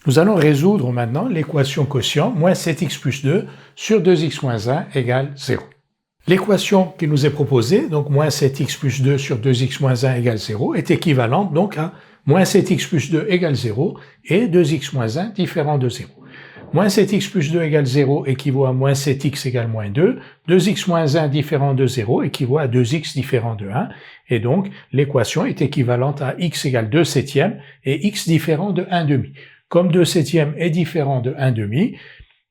Nous allons résoudre maintenant l'équation quotient moins 7x plus 2 sur 2x moins 1 égale 0. L'équation qui nous est proposée, donc moins 7x plus 2 sur 2x moins 1 égale 0, est équivalente donc à moins 7x plus 2 égale 0 et 2x moins 1 différent de 0. Moins 7x plus 2 égale 0 équivaut à moins 7x égale moins 2, 2x moins 1 différent de 0 équivaut à 2x différent de 1, et donc l'équation est équivalente à x égale 2 septièmes et x différent de 1 demi. Comme 2 septièmes est différent de 1 demi,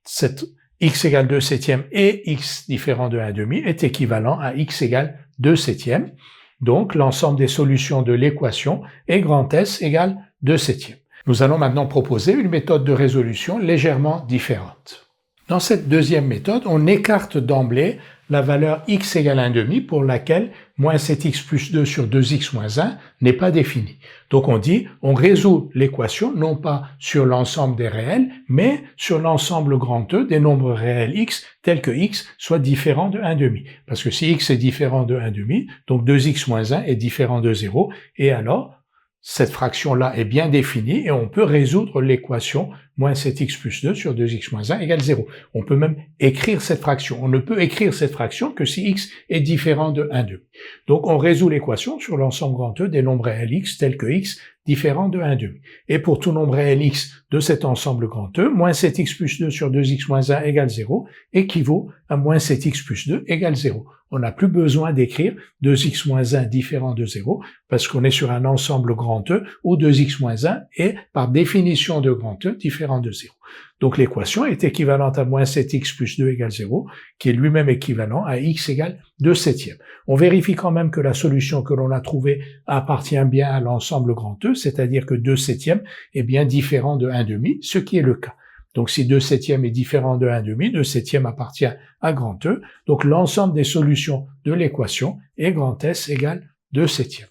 cette x égale 2 septièmes et x différent de 1 demi est équivalent à x égale 2 septièmes. Donc l'ensemble des solutions de l'équation est grand S égale 2 septièmes. Nous allons maintenant proposer une méthode de résolution légèrement différente. Dans cette deuxième méthode, on écarte d'emblée la valeur x égale 1 demi pour laquelle moins 7x plus 2 sur 2x moins 1 n'est pas définie. Donc on dit, on résout l'équation non pas sur l'ensemble des réels, mais sur l'ensemble grand E des nombres réels x tels que x soit différent de 1 demi. Parce que si x est différent de 1 demi, donc 2x moins 1 est différent de 0, et alors cette fraction-là est bien définie et on peut résoudre l'équation moins 7x plus 2 sur 2x moins 1 égale 0. On peut même écrire cette fraction. On ne peut écrire cette fraction que si x est différent de 1 demi. Donc on résout l'équation sur l'ensemble grand E des nombres réels x tels que x différent de 1 demi. Et pour tout nombre réel x de cet ensemble grand E, moins 7x plus 2 sur 2x moins 1 égale 0 équivaut à moins 7x plus 2 égale 0. On n'a plus besoin d'écrire 2x moins 1 différent de 0 parce qu'on est sur un ensemble grand E où 2x moins 1 est par définition de grand E différent de 0. Donc l'équation est équivalente à moins 7x plus 2 égale 0 qui est lui-même équivalent à x égale 2 septièmes. On vérifie quand même que la solution que l'on a trouvée appartient bien à l'ensemble grand E, c'est-à-dire que 2 septièmes est bien différent de 1 demi, ce qui est le cas. Donc si 2 septièmes est différent de 1 demi, 2 septièmes appartient à grand E. Donc l'ensemble des solutions de l'équation est grand S égale 2 septièmes.